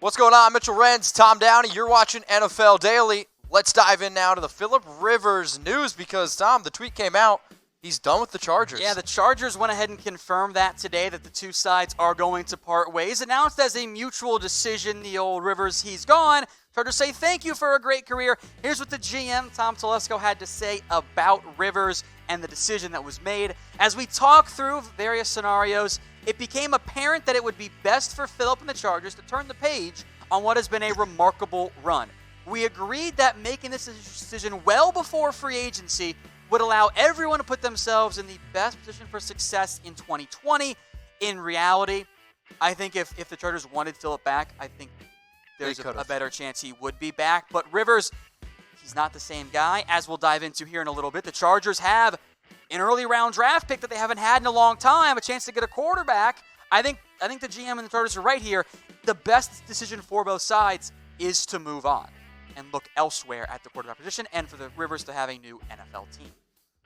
What's going on? Mitchell Renz, Tom Downey. You're watching NFL Daily. Let's dive in now to the Phillip Rivers news because, Tom, the tweet came out. He's done with the Chargers. Yeah, the Chargers went ahead and confirmed that today, that the two sides are going to part ways. Announced as a mutual decision, the old Rivers, he's gone. Chargers say thank you for a great career. Here's what the GM, Tom Telesco, had to say about Rivers and the decision that was made. As we talk through various scenarios, it became apparent that it would be best for Phillip and the Chargers to turn the page on what has been a remarkable run. We agreed that making this decision well before free agency would allow everyone to put themselves in the best position for success in 2020. In reality, I think if the Chargers wanted Phillip back, I think there's a better chance he would be back. But Rivers, he's not the same guy, as we'll dive into here in a little bit. The Chargers have an early round draft pick that they haven't had in a long time, a chance to get a quarterback. I think the GM and the Chargers are right here. The best decision for both sides is to move on and look elsewhere at the quarterback position and for the Rivers to have a new NFL team.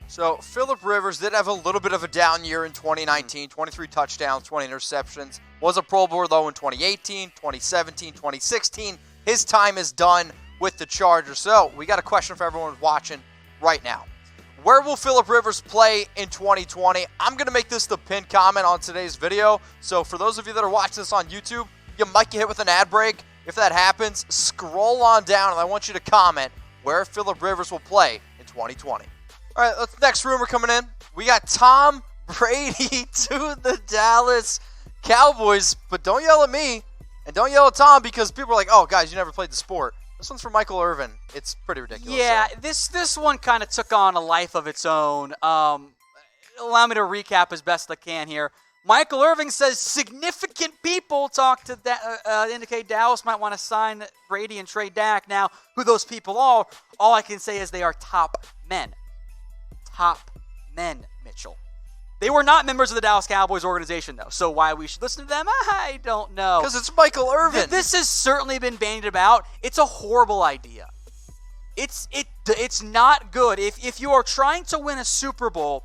So, Phillip Rivers did have a little bit of a down year in 2019, 23 touchdowns, 20 interceptions. Was a Pro Bowler, though, in 2018, 2017, 2016. His time is done with the Chargers. So, we got a question for everyone watching right now. Where will Phillip Rivers play in 2020? I'm going to make this the pinned comment on today's video. So, for those of you that are watching this on YouTube, you might get hit with an ad break. If that happens, scroll on down, and I want you to comment where Phillip Rivers will play in 2020. All right, next rumor coming in. We got Tom Brady to the Dallas Cowboys. But don't yell at me and don't yell at Tom because people are like, oh, guys, you never played the sport. This one's for Mihcael Irvin. It's pretty ridiculous. Yeah, this one kind of took on a life of its own. Allow me to recap as best I can here. Mihcael Irvin says significant people talk to indicate Dallas might want to sign Brady and trade Dak. Now, who those people are, all I can say is they are top men. Top men, Mitchell. They were not members of the Dallas Cowboys organization, though, so why we should listen to them, I don't know. Because it's Mihcael Irvin. This has certainly been bandied about. It's a horrible idea. It's not good. If you are trying to win a Super Bowl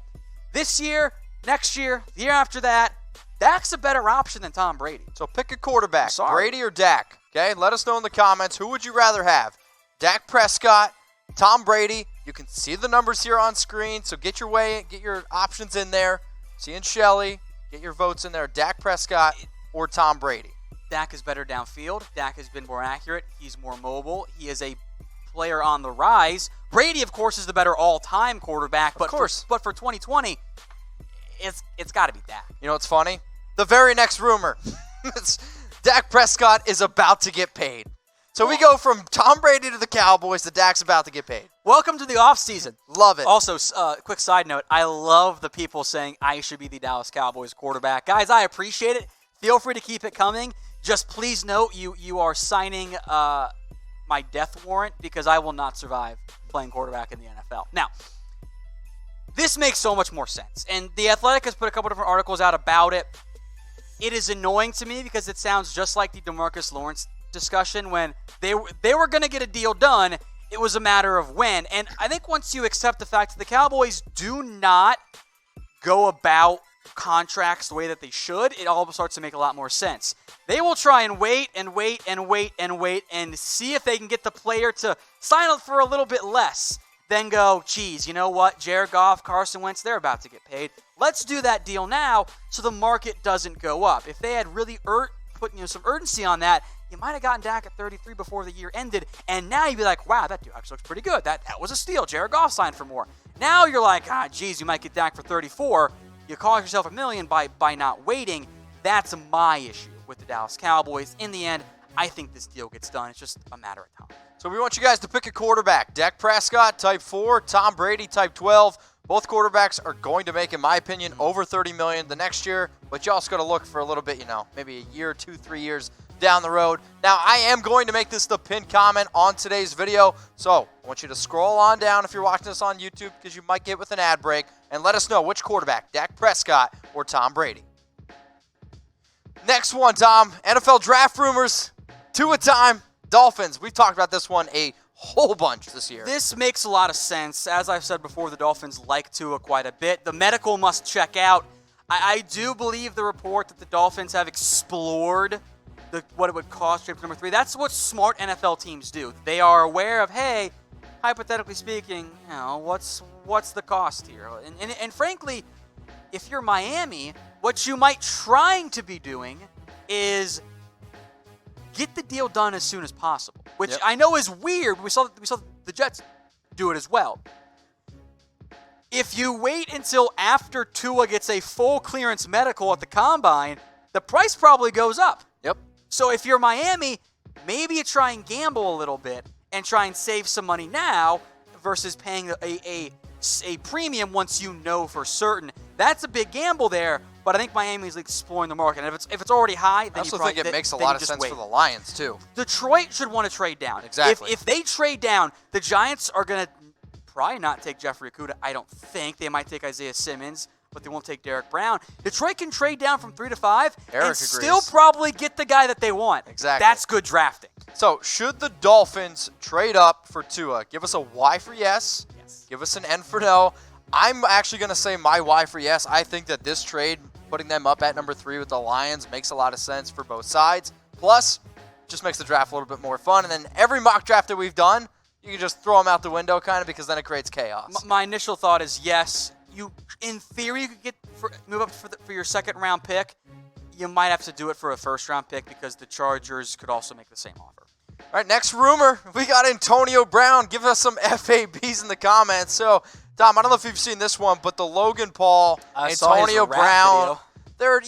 this year, next year, the year after that, Dak's a better option than Tom Brady. So pick a quarterback, Brady or Dak, okay? Let us know in the comments, who would you rather have? Dak Prescott, Tom Brady? You can see the numbers here on screen, so get your options in there. See and Shelley, get your votes in there. Dak Prescott or Tom Brady? Dak is better downfield. Dak has been more accurate. He's more mobile. He is a player on the rise. Brady, of course, is the better all-time quarterback. But for 2020, it's got to be Dak. You know what's funny? The very next rumor. Dak Prescott is about to get paid. So we go from Tom Brady to the Cowboys to Dak's about to get paid. Welcome to the offseason. Love it. Also, quick side note, I love the people saying I should be the Dallas Cowboys quarterback. Guys, I appreciate it. Feel free to keep it coming. Just please note you are signing my death warrant because I will not survive playing quarterback in the NFL. Now, this makes so much more sense. And The Athletic has put a couple different articles out about it. It is annoying to me because it sounds just like the DeMarcus Lawrence discussion when they were going to get a deal done. It was a matter of when. And I think once you accept the fact that the Cowboys do not go about contracts the way that they should, it all starts to make a lot more sense. They will try and wait and wait and wait and wait and see if they can get the player to sign up for a little bit less. Then go, geez, you know what? Jared Goff, Carson Wentz, they're about to get paid. Let's do that deal now so the market doesn't go up. If they had really put some urgency on that, you might have gotten Dak at 33 before the year ended, and now you'd be like, wow, that dude actually looks pretty good. That was a steal. Jared Goff signed for more. Now you're like, geez, you might get Dak for 34. You cost yourself $1 million by not waiting. That's my issue with the Dallas Cowboys. In the end, I think this deal gets done. It's just a matter of time. So we want you guys to pick a quarterback. Dak Prescott, type 4. Tom Brady, type 12. Both quarterbacks are going to make, in my opinion, over $30 million the next year. But you also got to look for a little bit, maybe a year, 2, 3 years down the road. Now, I am going to make this the pinned comment on today's video. So I want you to scroll on down if you're watching this on YouTube because you might get with an ad break. And let us know which quarterback, Dak Prescott or Tom Brady. Next one, Tom. NFL draft rumors. 2 a time. Dolphins. We've talked about this one a whole bunch this year. This makes a lot of sense. As I've said before, the Dolphins like Tua quite a bit. The medical must check out. I do believe the report that the Dolphins have explored what it would cost trade for number 3. That's what smart NFL teams do. They are aware of, hey, hypothetically speaking, what's the cost here? And frankly, if you're Miami, what you might trying to be doing is get the deal done as soon as possible, which I know is weird. We saw the Jets do it as well. If you wait until after Tua gets a full clearance medical at the combine, the price probably goes up. Yep. So if you're Miami, maybe you try and gamble a little bit and try and save some money now versus paying a premium once you know for certain. That's a big gamble there, but I think Miami's exploring the market. And if it's already high, then I also think it makes a lot of sense wait. for the Lions, too. Detroit should want to trade down. Exactly. If they trade down, the Giants are going to probably not take Jeffrey Okudah. I don't think. They might take Isaiah Simmons, but they won't take Derek Brown. Detroit can trade down from 3 to 5 and still probably get the guy that they want. Exactly. That's good drafting. So, should the Dolphins trade up for Tua? Give us a Y for yes. Give us an N for no. I'm actually going to say my Y for yes. I think that this trade, putting them up at number 3 with the Lions, makes a lot of sense for both sides. Plus, just makes the draft a little bit more fun. And then every mock draft that we've done, you can just throw them out the window kind of because then it creates chaos. My initial thought is yes. In theory, you could move up for your second-round pick. You might have to do it for a first-round pick because the Chargers could also make the same offer. All right, next rumor. We got Antonio Brown. Give us some FABs in the comments. So, Tom, I don't know if you've seen this one, but the Logan Paul, Antonio Brown, they're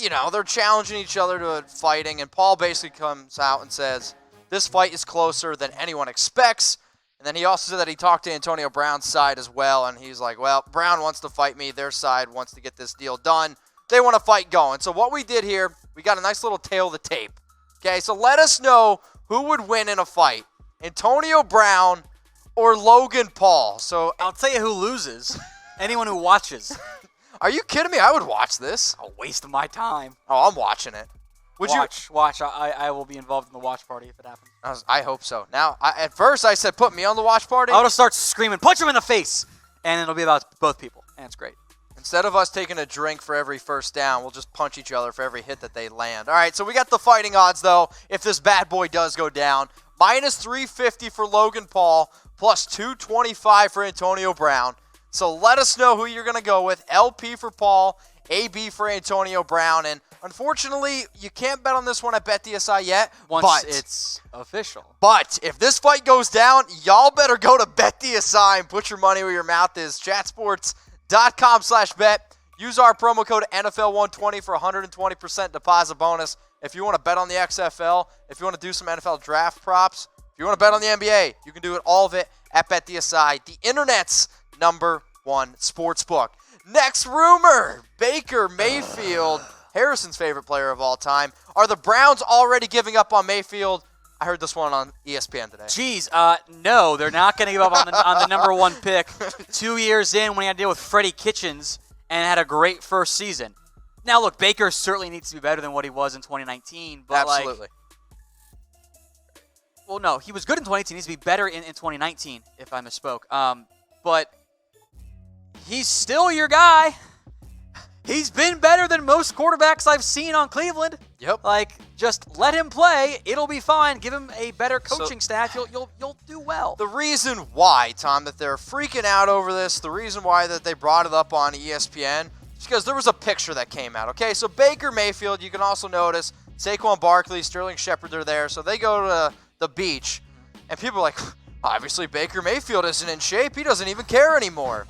challenging each other to fighting, and Paul basically comes out and says, this fight is closer than anyone expects. And then he also said that he talked to Antonio Brown's side as well, and he's like, well, Brown wants to fight me. Their side wants to get this deal done. They want a fight going. So what we did here, we got a nice little tail of the tape. Okay, so let us know who would win in a fight, Antonio Brown or Logan Paul. So I'll tell you who loses. Anyone who watches. Are you kidding me? I would watch this. A waste of my time. Oh, I'm watching it. Watch. I will be involved in the watch party if it happens. I hope so. Now, at first I said put me on the watch party. I'll just start screaming, punch him in the face, and it'll be about both people, and it's great. Instead of us taking a drink for every first down, we'll just punch each other for every hit that they land. All right, so we got the fighting odds, though, if this bad boy does go down. Minus 350 for Logan Paul, plus 225 for Antonio Brown. So let us know who you're going to go with. LP for Paul, AB for Antonio Brown. And unfortunately, you can't bet on this one at BetDSI yet. Once it's official. But if this fight goes down, y'all better go to BetDSI and put your money where your mouth is. Chatsports.com/bet. Use our promo code NFL120 for 120% deposit bonus. If you want to bet on the XFL, if you want to do some NFL draft props, if you want to bet on the NBA, you can do it, all of it at BetDSI, the internet's #1 sportsbook. Next rumor, Baker Mayfield, Harrison's favorite player of all time. Are the Browns already giving up on Mayfield? I heard this one on ESPN today. Geez, no, they're not going to give up on the #1 pick. 2 years in when he had to deal with Freddie Kitchens and had a great first season. Now, look, Baker certainly needs to be better than what he was in 2019. But absolutely. Well, no, he was good in 2018. He needs to be better in 2019, if I misspoke. But he's still your guy. He's been better than most quarterbacks I've seen on Cleveland. Yep. Just let him play. It'll be fine. Give him a better coaching staff. You'll do well. The reason why, Tom, that they're freaking out over this, the reason why that they brought it up on ESPN, is because there was a picture that came out. Okay, so Baker Mayfield, you can also notice Saquon Barkley, Sterling Shepard, they're there. So they go to the beach, and people are like, obviously Baker Mayfield isn't in shape. He doesn't even care anymore.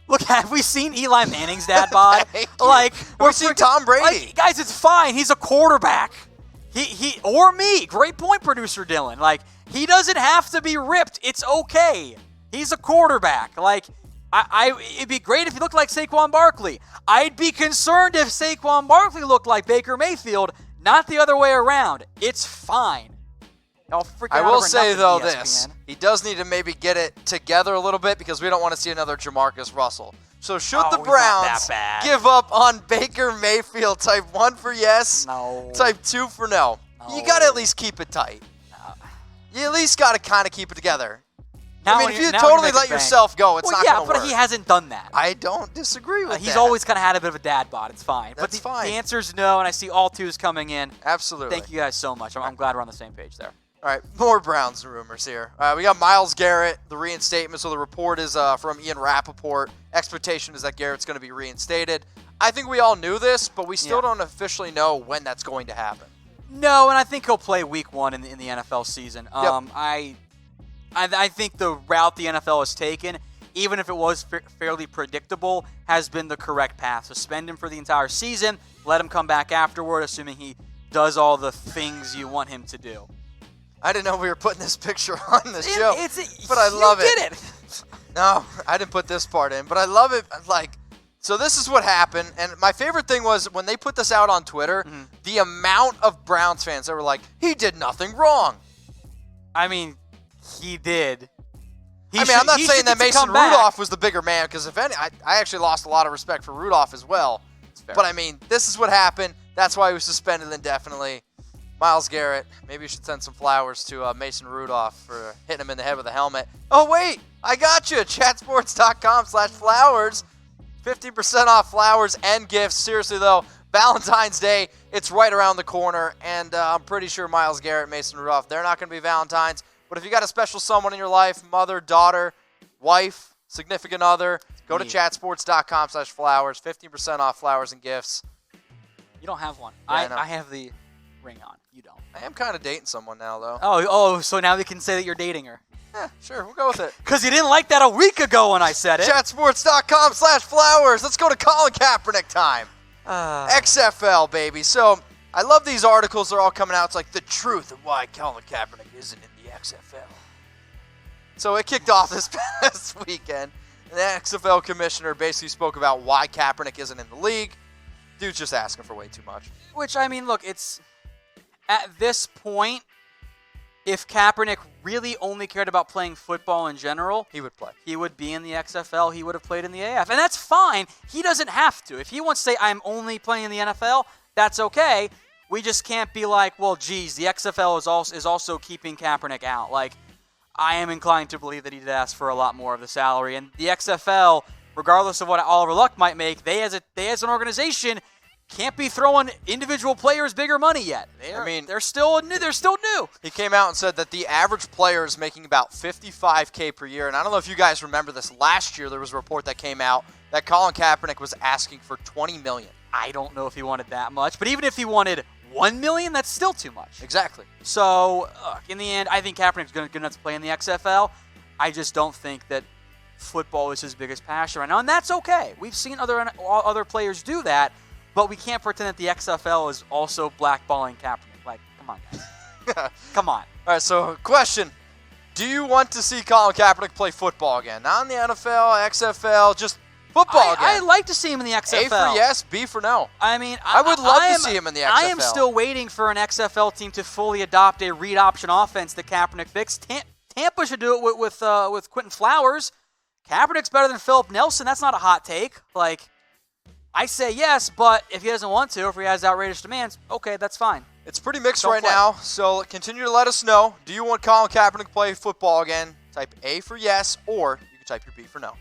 Look, have we seen Eli Manning's dad bod? We've seen Tom Brady. Guys, it's fine. He's a quarterback. He or me. Great point, producer Dylan. He doesn't have to be ripped. It's okay. He's a quarterback. It'd be great if he looked like Saquon Barkley. I'd be concerned if Saquon Barkley looked like Baker Mayfield, not the other way around. It's fine. I will say, though, this. He does need to maybe get it together a little bit because we don't want to see another Jamarcus Russell. So should the Browns give up on Baker Mayfield? Type 1 for yes. No. Type 2 for no. You got to at least keep it tight. No. You at least got to kind of keep it together. Now I mean, when if you- you now when totally make a let bank- yourself go, it's well, not yeah, going to work. but he hasn't done that. I don't disagree with that. He's always kind of had a bit of a dad bod. It's fine. That's but fine. The answer is no, and I see all twos coming in. Absolutely. Thank you guys so much. I'm glad we're on the same page there. All right, more Browns rumors here. We got Myles Garrett, the reinstatement. So the report is from Ian Rappaport. Expectation is that Garrett's going to be reinstated. I think we all knew this, but we still don't officially know when that's going to happen. No, and I think he'll play week 1 in the NFL season. Yep. I think the route the NFL has taken, even if it was fairly predictable, has been the correct path. Suspend him for the entire season, let him come back afterward, assuming he does all the things you want him to do. I didn't know we were putting this picture on the show, But but I love it. You did it. No, I didn't put this part in, but I love it. So this is what happened, and my favorite thing was when they put this out on Twitter, the amount of Browns fans that were like, he did nothing wrong. I mean, he did. I'm not saying that Mason Rudolph was the bigger man, because if any, I actually lost a lot of respect for Rudolph as well. But I mean, this is what happened. That's why he was suspended indefinitely. Myles Garrett, maybe you should send some flowers to Mason Rudolph for hitting him in the head with a helmet. Oh, wait, I got you. Chatsports.com/flowers. 50% off flowers and gifts. Seriously, though, Valentine's Day, it's right around the corner, and I'm pretty sure Myles Garrett, Mason Rudolph, they're not going to be Valentines. But if you got a special someone in your life, mother, daughter, wife, significant other, go to chatsports.com/flowers. 15% off flowers and gifts. You don't have one. Yeah, I have the ring on. You don't. I am kind of dating someone now, though. Oh, so now we can say that you're dating her. Yeah, sure, we'll go with it. Because you didn't like that a week ago when I said it. Chatsports.com/flowers. Let's go to Colin Kaepernick time. XFL, baby. So I love these articles. They're all coming out. It's like the truth of why Colin Kaepernick isn't in the XFL. So it kicked off this past weekend. And the XFL commissioner basically spoke about why Kaepernick isn't in the league. Dude's just asking for way too much. Which, I mean, look, it's at this point, if Kaepernick really only cared about playing football in general, he would play. He would be in the XFL. He would have played in the AF. And that's fine. He doesn't have to. If he wants to say, I'm only playing in the NFL, that's okay. We just can't be like, well, geez, the XFL is also keeping Kaepernick out. Like, I am inclined to believe that he did ask for a lot more of the salary. And the XFL, regardless of what Oliver Luck might make, they as an organization can't be throwing individual players bigger money yet. They're still new. He came out and said that the average player is making about $55K per year. And I don't know if you guys remember this. Last year there was a report that came out that Colin Kaepernick was asking for $20 million. I don't know if he wanted that much, but even if he wanted $1 million, that's still too much. Exactly. So, in the end, I think Kaepernick's good enough to play in the XFL. I just don't think that football is his biggest passion right now, and that's okay. We've seen other players do that, but we can't pretend that the XFL is also blackballing Kaepernick. Like, come on, guys. Come on. All right, so question. Do you want to see Colin Kaepernick play football again? Not in the NFL, XFL, just football again. I'd like to see him in the XFL. A for yes, B for no. I mean, I would love to see him in the XFL. I am still waiting for an XFL team to fully adopt a read option offense that Kaepernick fixed. Tampa should do it with Quentin Flowers. Kaepernick's better than Philip Nelson. That's not a hot take. Like, I say yes, but if he doesn't want to, if he has outrageous demands, okay, that's fine. It's pretty mixed right now, so continue to let us know. Do you want Colin Kaepernick to play football again? Type A for yes, or you can type your B for no.